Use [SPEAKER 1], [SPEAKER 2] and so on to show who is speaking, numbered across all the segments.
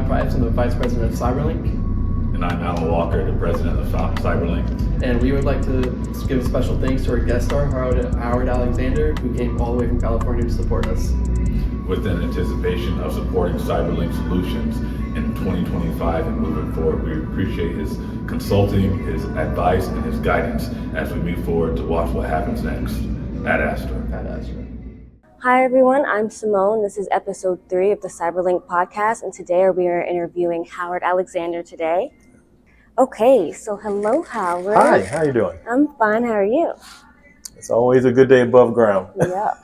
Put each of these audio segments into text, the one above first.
[SPEAKER 1] I'm Price, I'm the Vice President of Cyberlink.
[SPEAKER 2] And I'm Alan Walker, the President of Cyberlink.
[SPEAKER 1] And we would like to give a special thanks to our guest star, Howard Alexander, who came all the way from California to support us.
[SPEAKER 2] With an anticipation of supporting Cyberlink solutions in 2025 and moving forward, we appreciate his consulting, his advice, and his guidance as we move forward to watch what happens next at Astra.
[SPEAKER 3] Hi everyone, I'm Simone. This is episode 3 of the Cyberlink podcast, and today we are interviewing Howard Alexander today. Okay, so hello Howard.
[SPEAKER 4] Hi, how you doing?
[SPEAKER 3] I'm fine, how are you?
[SPEAKER 4] It's always a good day above ground.
[SPEAKER 3] Yeah.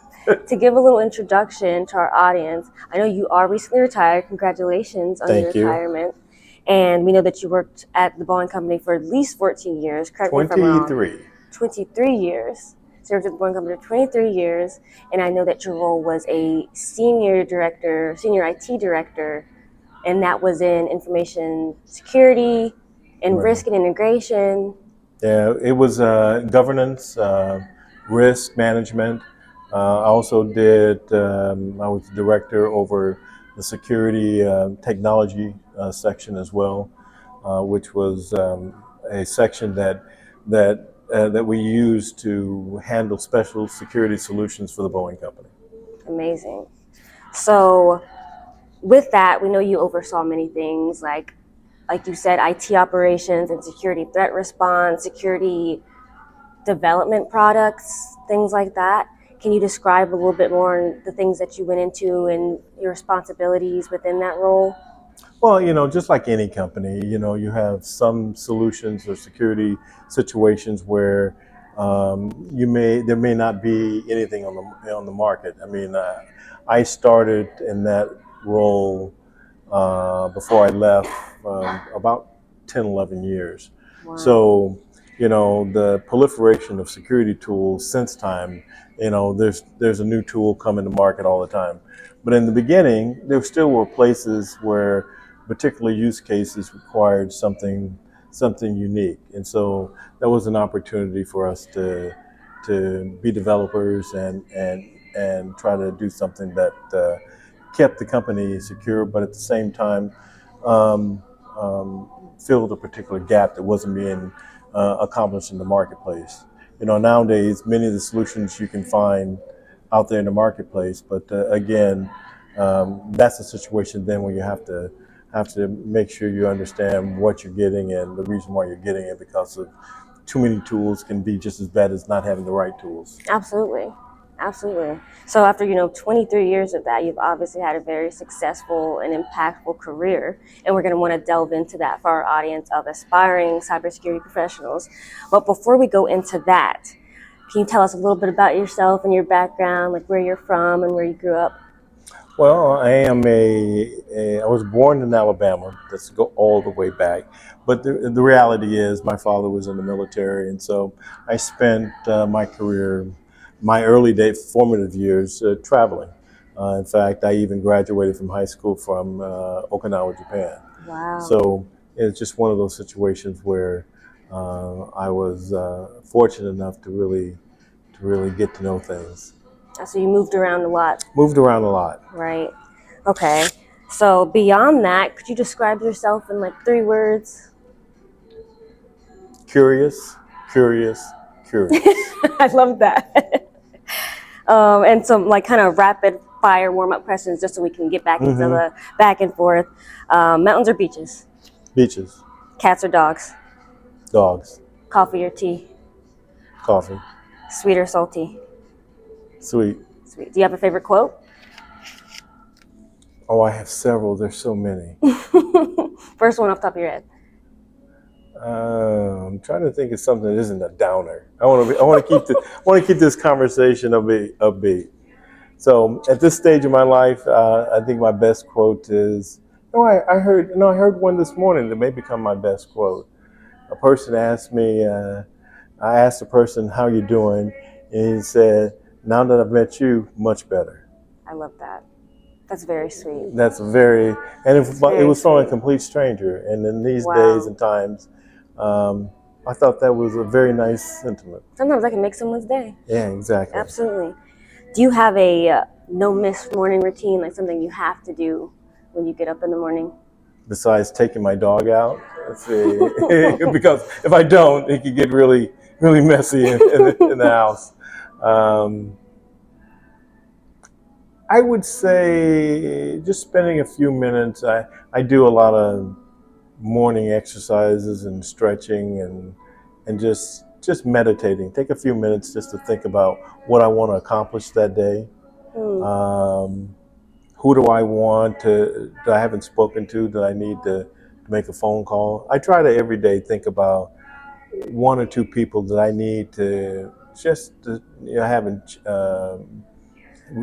[SPEAKER 3] To give a little introduction to our audience, I know you are recently retired. Congratulations on your retirement. And we know that you worked at the Boeing company for at least 14 years. Correct me if I'm wrong. 23 years. Served at the Boeing company for 23 years, and I know that your role was a senior IT director, and that was in information security and risk and integration.
[SPEAKER 4] Yeah, it was governance, risk management. I also did, I was director over the security technology section as well, which was a section that we use to handle special security solutions for the Boeing company.
[SPEAKER 3] Amazing. So with that, we know you oversaw many things like you said, IT operations and security threat response, security development products, things like that. Can you describe a little bit more on the things that you went into and your responsibilities within that role?
[SPEAKER 4] Well, just like any company, you have some solutions or security situations where there may not be anything on the market. I mean, I started in that role before I left about 10, 11 years.
[SPEAKER 3] Wow.
[SPEAKER 4] So, the proliferation of security tools since time, there's a new tool coming to market all the time. But in the beginning, there still were places where particular use cases required something unique, and so that was an opportunity for us to be developers and try to do something that kept the company secure, but at the same time filled a particular gap that wasn't being accomplished in the marketplace. Nowadays many of the solutions you can find out there in the marketplace, but again, that's a situation then where you have to make sure you understand what you're getting and the reason why you're getting it, because of too many tools can be just as bad as not having the right tools.
[SPEAKER 3] Absolutely. So after 23 years of that, you've obviously had a very successful and impactful career, and we're going to want to delve into that for our audience of aspiring cybersecurity professionals. But before we go into that, can you tell us a little bit about yourself and your background, like where you're from and where you grew up?
[SPEAKER 4] Well, I was born in Alabama. Let's go all the way back. But the reality is my father was in the military, and so I spent my early formative years traveling. In fact, I even graduated from high school from Okinawa, Japan.
[SPEAKER 3] Wow.
[SPEAKER 4] So it's just one of those situations where I was fortunate enough to really get to know things.
[SPEAKER 3] So you moved around a lot.
[SPEAKER 4] Right.
[SPEAKER 3] Okay. So beyond that, could you describe yourself in like 3 words?
[SPEAKER 4] Curious.
[SPEAKER 3] I love that. And some like kind of rapid fire warm-up questions just so we can get back into the back and forth. Mountains or beaches?
[SPEAKER 4] Beaches.
[SPEAKER 3] Cats or dogs?
[SPEAKER 4] Dogs.
[SPEAKER 3] Coffee or tea?
[SPEAKER 4] Coffee.
[SPEAKER 3] Sweet or salty?
[SPEAKER 4] Sweet.
[SPEAKER 3] Do you have a favorite quote?
[SPEAKER 4] Oh, I have several. There's so many.
[SPEAKER 3] First one off the top of your head.
[SPEAKER 4] I'm trying to think of something that isn't a downer. I want to keep this conversation upbeat. So at this stage of my life, I think my best quote is. I heard one this morning that may become my best quote. A person asked me. I asked the person, "How you doing?" And he said, "Now that I've met you, much better."
[SPEAKER 3] I love that. That's very sweet.
[SPEAKER 4] It was from a complete stranger. And in these days and times, I thought that was a very nice sentiment.
[SPEAKER 3] Sometimes that can make someone's day.
[SPEAKER 4] Yeah, exactly.
[SPEAKER 3] Absolutely. Do you have a no-miss morning routine, like something you have to do when you get up in the morning?
[SPEAKER 4] besides taking my dog out. Let's see, because if I don't, it could get really, really messy in the house. I would say just spending a few minutes. I do a lot of morning exercises and stretching and just meditating. Take a few minutes just to think about what I want to accomplish that day. Who do I want to that I haven't spoken to that I need to make a phone call? I try to every day think about one or two people that I need to haven't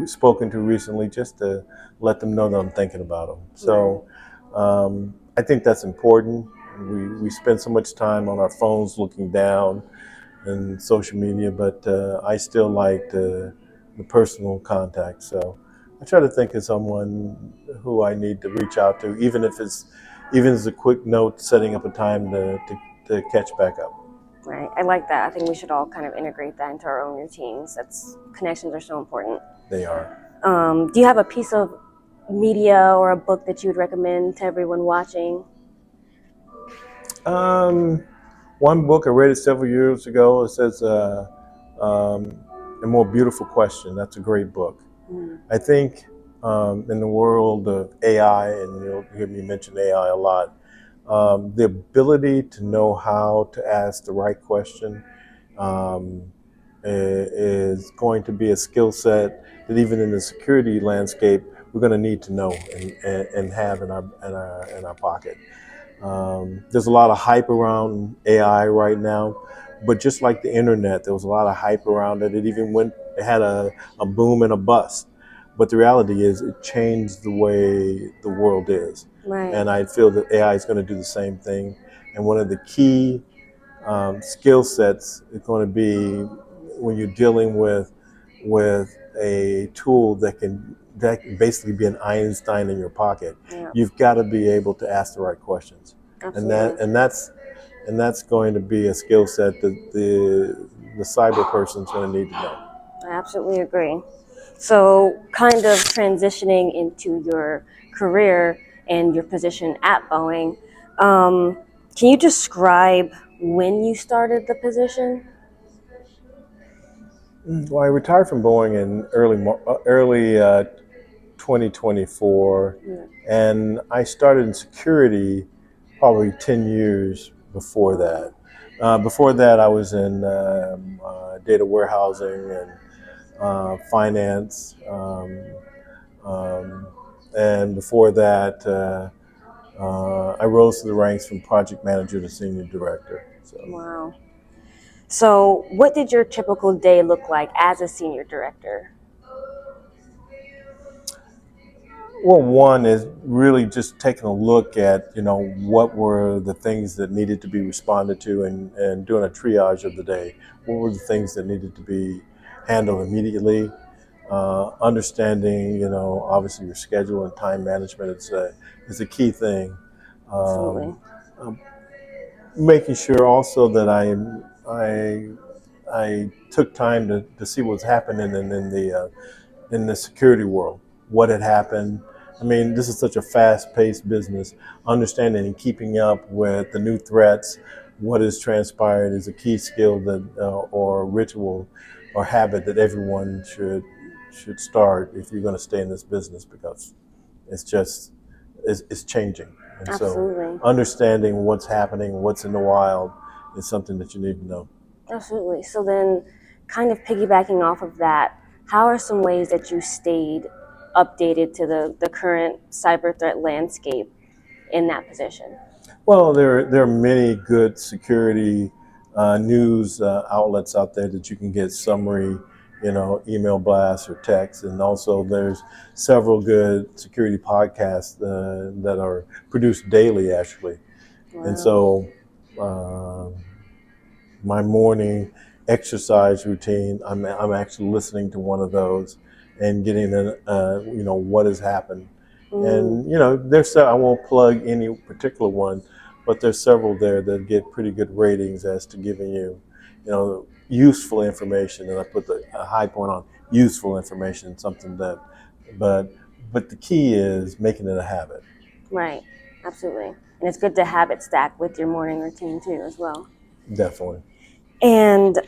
[SPEAKER 4] spoken to recently, just to let them know that I'm thinking about them. So I think that's important. We spend so much time on our phones looking down and social media, but I still like the personal contact. So I try to think of someone who I need to reach out to, even if it's a quick note, setting up a time to catch back up.
[SPEAKER 3] Right. I like that. I think we should all kind of integrate that into our own routines. Connections are so important.
[SPEAKER 4] They are.
[SPEAKER 3] Do you have a piece of media or a book that you would recommend to everyone watching?
[SPEAKER 4] One book I read it several years ago. It says A More Beautiful Question. That's a great book. I think in the world of AI, and you'll hear me mention AI a lot, the ability to know how to ask the right question is going to be a skill set that even in the security landscape we're going to need to know and have in our pocket. There's a lot of hype around AI right now, but just like the internet, there was a lot of hype around it. It had a boom and a bust. But the reality is it changed the way the world is.
[SPEAKER 3] Right.
[SPEAKER 4] And I feel that AI is going to do the same thing. And one of the key skill sets is going to be when you're dealing with a tool that can basically be an Einstein in your pocket.
[SPEAKER 3] Yeah.
[SPEAKER 4] You've got to be able to ask the right questions.
[SPEAKER 3] Absolutely.
[SPEAKER 4] And that's going to be a skill set that the cyber person's going to need to know.
[SPEAKER 3] I absolutely agree. So, kind of transitioning into your career and your position at Boeing, can you describe when you started the position?
[SPEAKER 4] Well, I retired from Boeing in early 2024, and I started in security probably 10 years before that. Before that, I was in data warehousing and finance, and before that, I rose to the ranks from project manager to senior director. So.
[SPEAKER 3] Wow. So, what did your typical day look like as a senior director?
[SPEAKER 4] Well, one is really just taking a look at, what were the things that needed to be responded to and doing a triage of the day. What were the things that needed to be handled immediately? Understanding, obviously your schedule and time management is a key thing.
[SPEAKER 3] Absolutely.
[SPEAKER 4] Making sure also that I took time to see what's happening in the security world. What had happened. I mean, this is such a fast-paced business. Understanding and keeping up with the new threats, what has transpired, is a key skill or ritual or habit that everyone should start if you're going to stay in this business, because it's changing. And
[SPEAKER 3] Absolutely.
[SPEAKER 4] so understanding what's happening, what's in the wild, is something that you need to know.
[SPEAKER 3] Absolutely. So then, kind of piggybacking off of that, how are some ways that you stayed updated to the current cyber threat landscape in that position?
[SPEAKER 4] Well, there are many good security news outlets out there that you can get summary, email blasts or text, and also there's several good security podcasts that are produced daily, actually.
[SPEAKER 3] Wow.
[SPEAKER 4] And so, my morning exercise routine, I'm actually listening to one of those and getting what has happened. And I won't plug any particular one, but there's several there that get pretty good ratings as to giving you, useful information. And I put a high point on useful information, something that, but the key is making it a habit.
[SPEAKER 3] Right. Absolutely. And it's good to have it stacked with your morning routine too as well.
[SPEAKER 4] Definitely.
[SPEAKER 3] And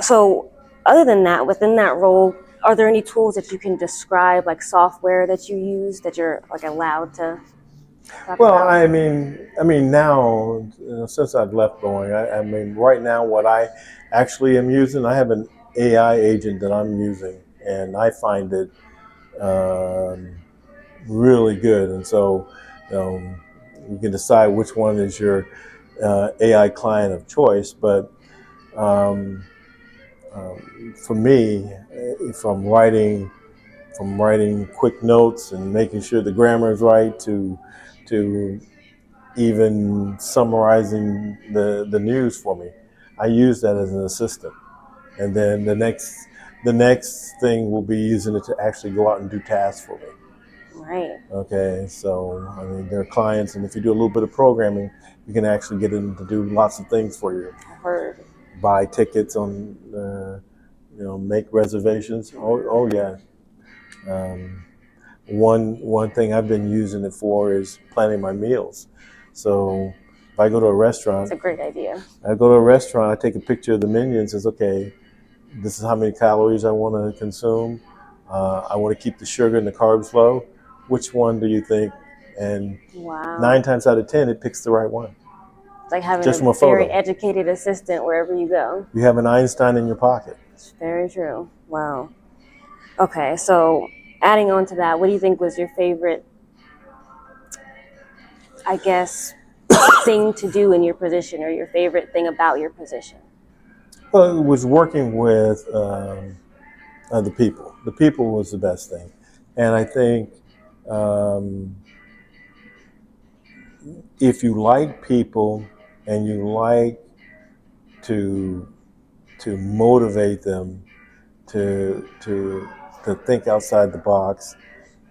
[SPEAKER 3] so other than that, within that role, are there any tools that you can describe, like software that you use that you're like allowed to talk
[SPEAKER 4] Well,
[SPEAKER 3] about?
[SPEAKER 4] I mean now, since I've left Boeing, I mean, right now, what I actually am using, I have an AI agent that I'm using, and I find it really good. And so, you can decide which one is your AI client of choice. But um, for me, from writing quick notes and making sure the grammar is right to even summarizing the news for me. I use that as an assistant. And then the next thing will be using it to actually go out and do tasks for me.
[SPEAKER 3] Right.
[SPEAKER 4] Okay, so I mean, there are clients, and if you do a little bit of programming, you can actually get them to do lots of things for you.
[SPEAKER 3] I've heard.
[SPEAKER 4] Buy tickets on, make reservations. Oh yeah. Um, one thing I've been using it for is planning my meals. So if I go to a restaurant,
[SPEAKER 3] It's a great idea.
[SPEAKER 4] I take a picture of the menu and says, okay, this is how many calories I want to consume. I want to keep the sugar and the carbs low. Which one do you think? And
[SPEAKER 3] Wow.
[SPEAKER 4] 9 times out of 10, it picks the right one.
[SPEAKER 3] It's like having
[SPEAKER 4] Just from
[SPEAKER 3] a
[SPEAKER 4] a
[SPEAKER 3] very
[SPEAKER 4] photo.
[SPEAKER 3] educated assistant wherever you go.
[SPEAKER 4] You have an Einstein in your pocket.
[SPEAKER 3] It's very true. Wow. Okay, so adding on to that, what do you think was your favorite, I guess, thing to do in your position, or your favorite thing about your position?
[SPEAKER 4] Well, it was working with the people. The people was the best thing. And I think um, if you like people and you like to motivate them to think outside the box,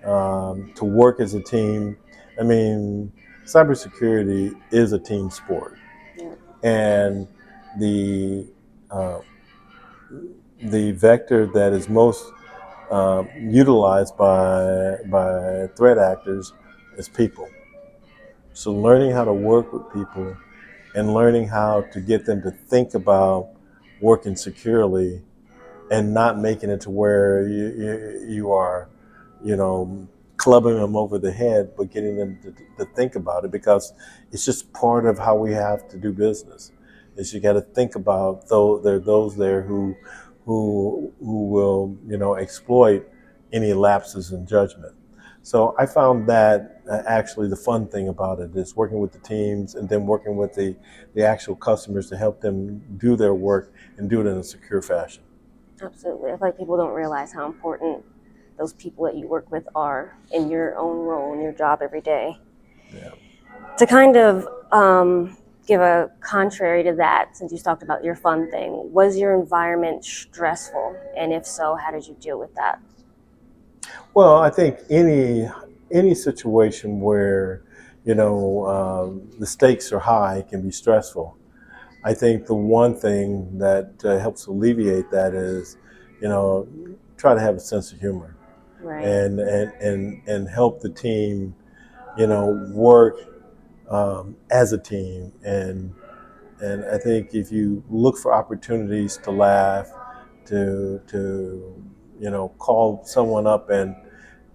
[SPEAKER 4] to work as a team. I mean, cybersecurity is a team sport,
[SPEAKER 3] Yeah.
[SPEAKER 4] and the uh, the vector that is most utilized by threat actors is people. So learning how to work with people and learning how to get them to think about working securely and not making it to where you are, you know, clubbing them over the head, but getting them to think about it, because it's just part of how we have to do business. Is you got to think about, though there are those there who will, exploit any lapses in judgment. So I found that actually the fun thing about it is working with the teams and then working with the actual customers to help them do their work and do it in a secure fashion.
[SPEAKER 3] Absolutely. I feel like people don't realize how important those people that you work with are in your own role, in your job every day.
[SPEAKER 4] Yeah.
[SPEAKER 3] To kind of give a contrary to that, since you talked about your fun thing, was your environment stressful? And if so, how did you deal with that?
[SPEAKER 4] Well, I think any situation where the stakes are high can be stressful. I think the one thing that helps alleviate that is, try to have a sense of humor,
[SPEAKER 3] Right.
[SPEAKER 4] and help the team, work as a team. And I think if you look for opportunities to laugh, to call someone up and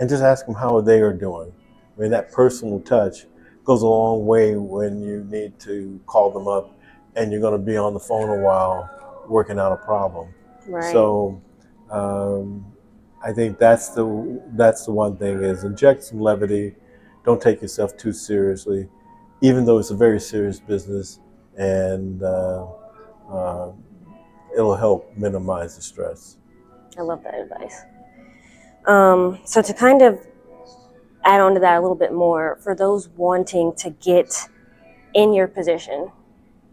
[SPEAKER 4] just ask them how they are doing. I mean, that personal touch goes a long way when you need to call them up and you're going to be on the phone a while working out a problem.
[SPEAKER 3] Right.
[SPEAKER 4] So I think that's the one thing, is inject some levity. Don't take yourself too seriously, even though it's a very serious business, and uh, it'll help minimize the stress.
[SPEAKER 3] I love that advice. So to kind of add on to that a little bit more, for those wanting to get in your position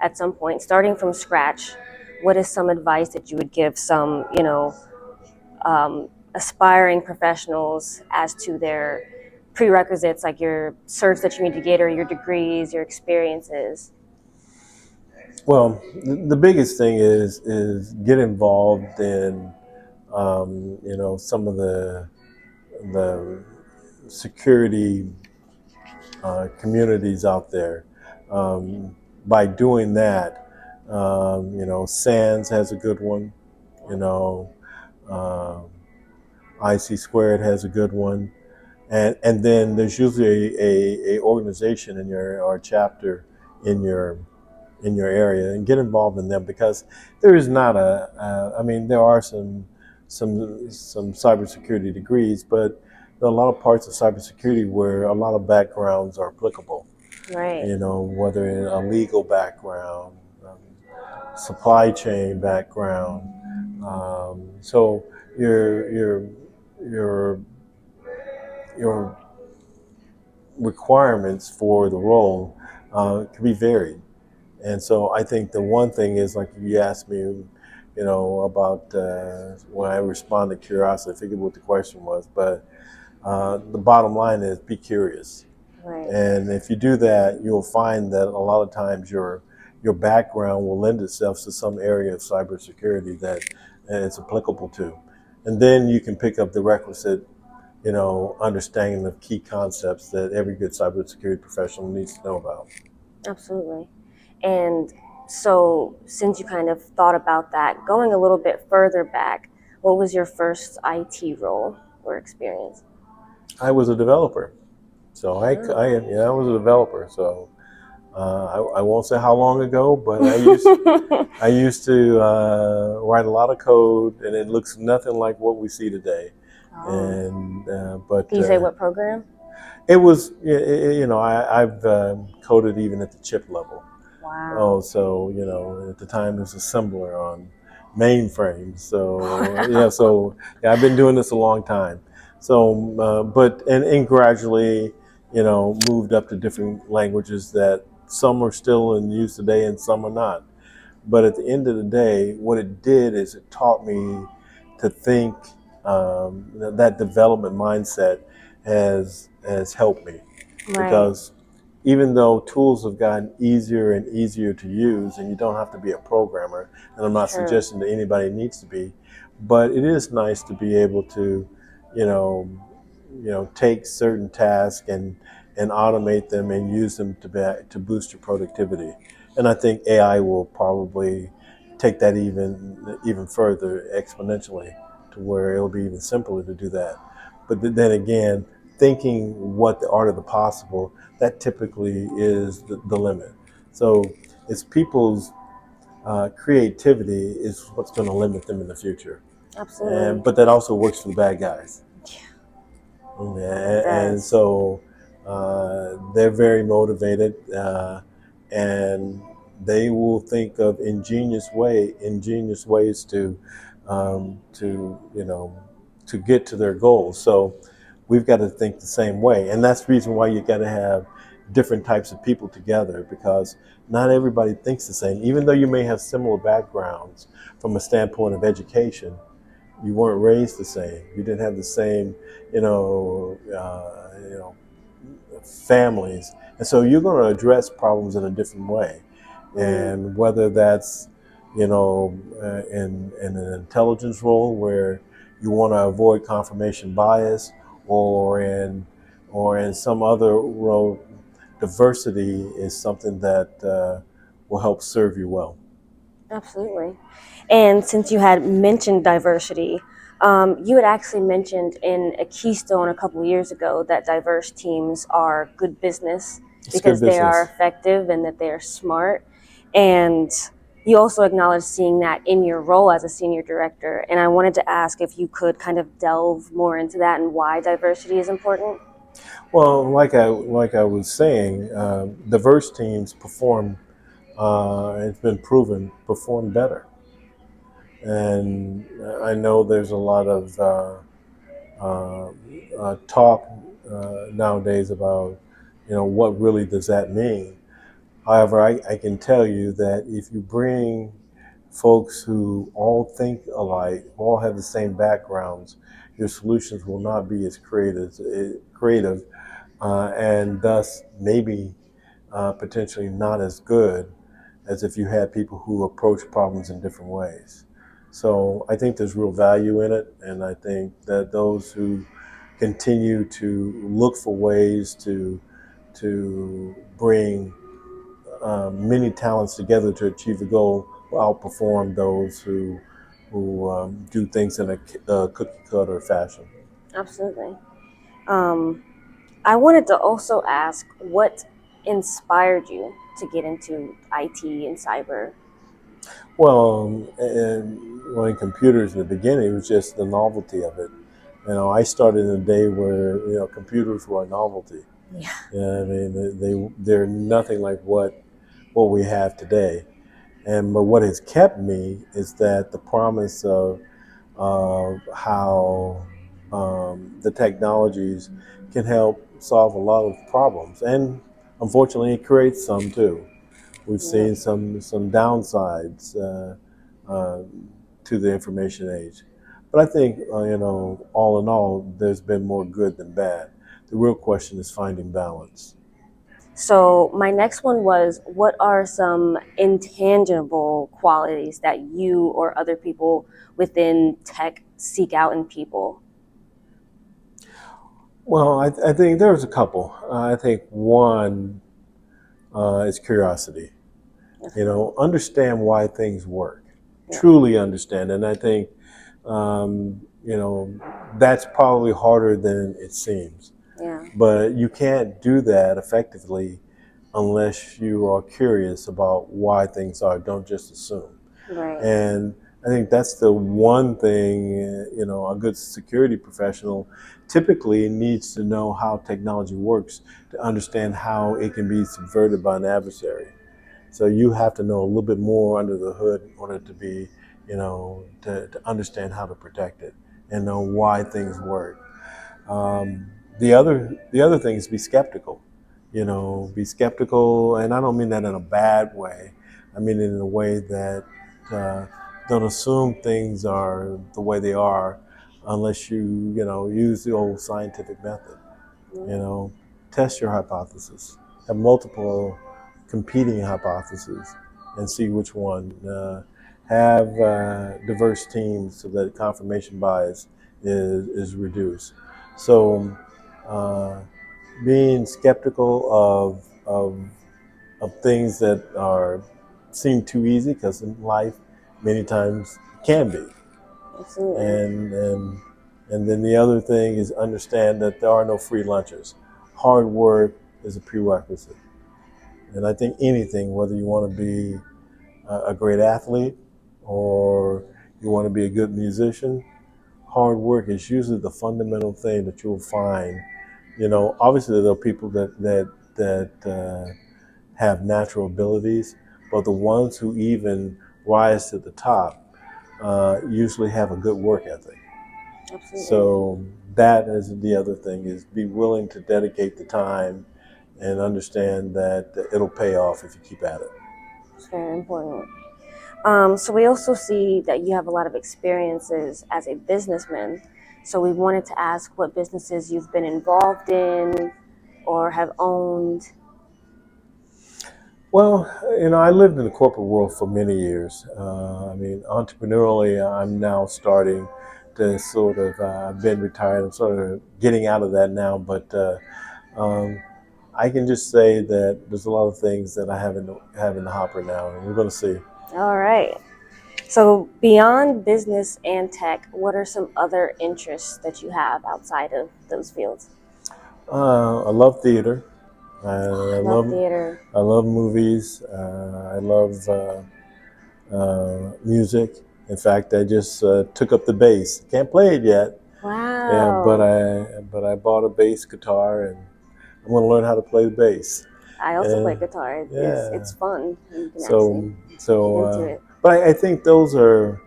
[SPEAKER 3] at some point, starting from scratch, what is some advice that you would give some, aspiring professionals as to their prerequisites, like your certs that you need to get, or your degrees, your experiences?
[SPEAKER 4] Well, the biggest thing is get involved in some of the security communities out there. By doing that, SANS has a good one. You know, um, IC Squared has a good one, and then there's usually a organization in your or a chapter in your area, and get involved in them, because there is not I mean, there are some cybersecurity degrees, but there are a lot of parts of cybersecurity where a lot of backgrounds are applicable.
[SPEAKER 3] Right.
[SPEAKER 4] Whether in a legal background, supply chain background. So your your requirements for the role can be varied. And so I think the one thing is, like you asked me, about when I respond to curiosity, I forget what the question was, but the bottom line is be curious.
[SPEAKER 3] Right.
[SPEAKER 4] And if you do that, you'll find that a lot of times your background will lend itself to some area of cybersecurity that it's applicable to. And then you can pick up the requisite, understanding of key concepts that every good cybersecurity professional needs to know about.
[SPEAKER 3] Absolutely. And so, since you kind of thought about that, going a little bit further back, what was your first IT role or experience?
[SPEAKER 4] I was a developer. So I was a developer. So I won't say how long ago, but I used to write a lot of code, and it looks nothing like what we see today. And but
[SPEAKER 3] can you say what program?
[SPEAKER 4] It was, I've coded even at the chip level.
[SPEAKER 3] Wow.
[SPEAKER 4] Oh, so at the time it was assembler on mainframes. So I've been doing this a long time. So, and gradually, moved up to different languages that some are still in use today and some are not. But at the end of the day, what it did is it taught me to think. That development mindset has helped me,
[SPEAKER 3] Right.
[SPEAKER 4] because even though tools have gotten easier and easier to use, and you don't have to be a programmer, and I'm not suggesting that anybody needs to be, but it is nice to be able to, take certain tasks and automate them and use them to boost your productivity. And I think AI will probably take that even further exponentially, to where it'll be even simpler to do that. But then again, thinking what the art of the possible, that typically is the limit. So it's people's creativity is what's going to limit them in the future.
[SPEAKER 3] Absolutely.
[SPEAKER 4] But that also works for the bad guys.
[SPEAKER 3] Yeah.
[SPEAKER 4] And so they're very motivated, and they will think of ingenious ways to get to their goals. So we've got to think the same way, and that's the reason why you got to have different types of people together, because not everybody thinks the same. Even though you may have similar backgrounds from a standpoint of education, you weren't raised the same. You didn't have the same, families, and so you're going to address problems in a different way. And whether that's, in an intelligence role where you want to avoid confirmation bias, or in some other role, diversity is something that will help serve you well.
[SPEAKER 3] Absolutely. And since you had mentioned diversity, you had actually mentioned in a Keystone a couple of years ago that diverse teams are good business because they are effective and that they are smart. And you also acknowledged seeing that in your role as a senior director. And I wanted to ask if you could kind of delve more into that and why diversity is important.
[SPEAKER 4] Well, like I was saying, diverse teams perform. It's been proven perform better. And I know there's a lot of talk nowadays about, what really does that mean. However, I can tell you that if you bring folks who all think alike, all have the same backgrounds, your solutions will not be as creative, and thus maybe potentially not as good as if you had people who approach problems in different ways. So I think there's real value in it, and I think that those who continue to look for ways to to bring many talents together to achieve a goal will outperform those who do things in a cookie cutter fashion.
[SPEAKER 3] Absolutely. I wanted to also ask what inspired you to get into IT and cyber?
[SPEAKER 4] Well, and when computers in the beginning, it was just the novelty of it. I started in a day where computers were a novelty.
[SPEAKER 3] Yeah.
[SPEAKER 4] I mean, they're nothing like what we have today. But what has kept me is that the promise of how the technologies can help solve a lot of problems, and unfortunately, it creates some too. We've
[SPEAKER 3] Yeah.
[SPEAKER 4] seen some downsides uh, to the information age, but I think all in all, there's been more good than bad. The real question is finding balance.
[SPEAKER 3] So my next one was, what are some intangible qualities that you or other people within tech seek out in people?
[SPEAKER 4] Well, I think there's a couple. I think one is curiosity. Understand why things work,
[SPEAKER 3] Yeah.
[SPEAKER 4] truly understand. And I think, you know, that's probably harder than it seems.
[SPEAKER 3] Yeah.
[SPEAKER 4] But you can't do that effectively unless you are curious about why things are. Don't just assume.
[SPEAKER 3] Right.
[SPEAKER 4] And I think that's the one thing, a good security professional typically needs to know how technology works to understand how it can be subverted by an adversary. So you have to know a little bit more under the hood in order to be, to understand how to protect it and know why things work. The other thing is be skeptical. Be skeptical, and I don't mean that in a bad way. I mean it in a way that don't assume things are the way they are, unless you use the old scientific method. Test your hypothesis. Have multiple competing hypotheses, and see which one. Have diverse teams so that confirmation bias is reduced. So, uh, being skeptical of things that are seem too easy, because in life many times can be.
[SPEAKER 3] Absolutely.
[SPEAKER 4] And then the other thing is understand that there are no free lunches. Hard work is a prerequisite. And I think anything, whether you want to be a great athlete or you want to be a good musician, hard work is usually the fundamental thing that you'll find. Obviously there are people that have natural abilities, but the ones who even rise to the top usually have a good work ethic.
[SPEAKER 3] Absolutely.
[SPEAKER 4] So that is the other thing, is be willing to dedicate the time and understand that it'll pay off if you keep at it.
[SPEAKER 3] It's very important. So we also see that you have a lot of experiences as a businessman. So we wanted to ask what businesses you've been involved in or have owned.
[SPEAKER 4] Well, I lived in the corporate world for many years. I mean, entrepreneurially, I'm now starting to sort of, I've been retired, I'm sort of getting out of that now, but um, I can just say that there's a lot of things that I have in the hopper now, and we're going to see.
[SPEAKER 3] All right. So beyond business and tech, what are some other interests that you have outside of those fields?
[SPEAKER 4] I love theater. I
[SPEAKER 3] Love theater.
[SPEAKER 4] I love movies. I love music. In fact, I just took up the bass. Can't play it yet. Yeah,
[SPEAKER 3] Wow.
[SPEAKER 4] but I bought a bass guitar, and I'm going to learn how to play the bass.
[SPEAKER 3] I also play
[SPEAKER 4] And
[SPEAKER 3] guitar.
[SPEAKER 4] yeah,
[SPEAKER 3] It's fun. You can actually
[SPEAKER 4] so
[SPEAKER 3] get into it.
[SPEAKER 4] but I think those are,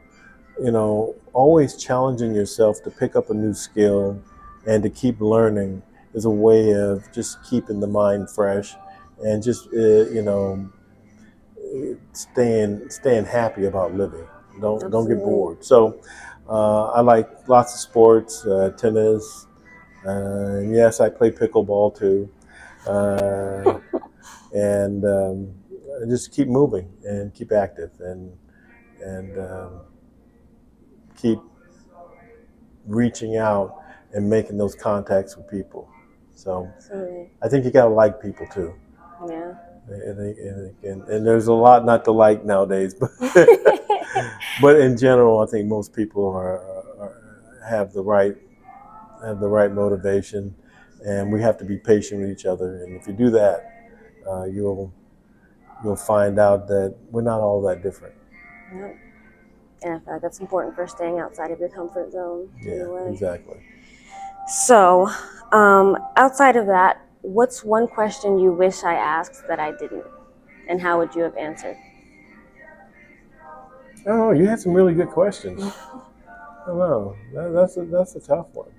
[SPEAKER 4] always challenging yourself to pick up a new skill and to keep learning is a way of just keeping the mind fresh and just staying happy about living. Don't get
[SPEAKER 3] Absolutely.
[SPEAKER 4] bored. So I like lots of sports, tennis, and yes, I play pickleball too. And just keep moving and keep active and keep reaching out and making those contacts with people. So
[SPEAKER 3] Absolutely.
[SPEAKER 4] I think you gotta like people too.
[SPEAKER 3] Yeah.
[SPEAKER 4] And there's a lot not to like nowadays, but but in general, I think most people have the right motivation, and we have to be patient with each other. And if you do that, you'll find out that we're not all that different.
[SPEAKER 3] Yeah. And I feel like that's important for staying outside of your comfort zone.
[SPEAKER 4] Yeah, exactly.
[SPEAKER 3] So, outside of that, what's one question you wish I asked that I didn't? And how would you have answered?
[SPEAKER 4] Oh, you had some really good questions. I don't know. That's a tough one.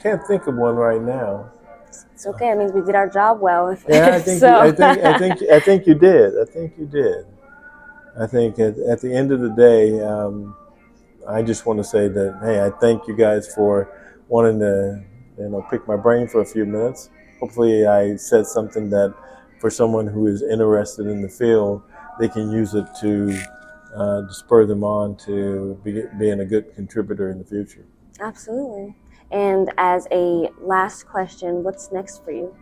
[SPEAKER 4] Can't think of one right now.
[SPEAKER 3] It's okay. It means we did our job well.
[SPEAKER 4] Yeah, I think
[SPEAKER 3] So.
[SPEAKER 4] I think you did. I think you did. I think at the end of the day, I just want to say that, hey, I thank you guys for wanting to, pick my brain for a few minutes. Hopefully, I said something that, for someone who is interested in the field, they can use it to spur them on to being a good contributor in the future.
[SPEAKER 3] Absolutely. And as a last question, what's next for you?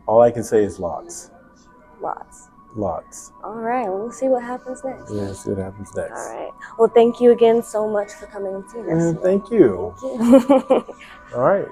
[SPEAKER 4] All I can say is lots.
[SPEAKER 3] Lots.
[SPEAKER 4] Lots.
[SPEAKER 3] All right. Well, we'll see what happens next.
[SPEAKER 4] Yeah, see what happens next.
[SPEAKER 3] All right. Well, thank you again so much for coming and seeing us.
[SPEAKER 4] Thank you.
[SPEAKER 3] Thank you.
[SPEAKER 4] All right.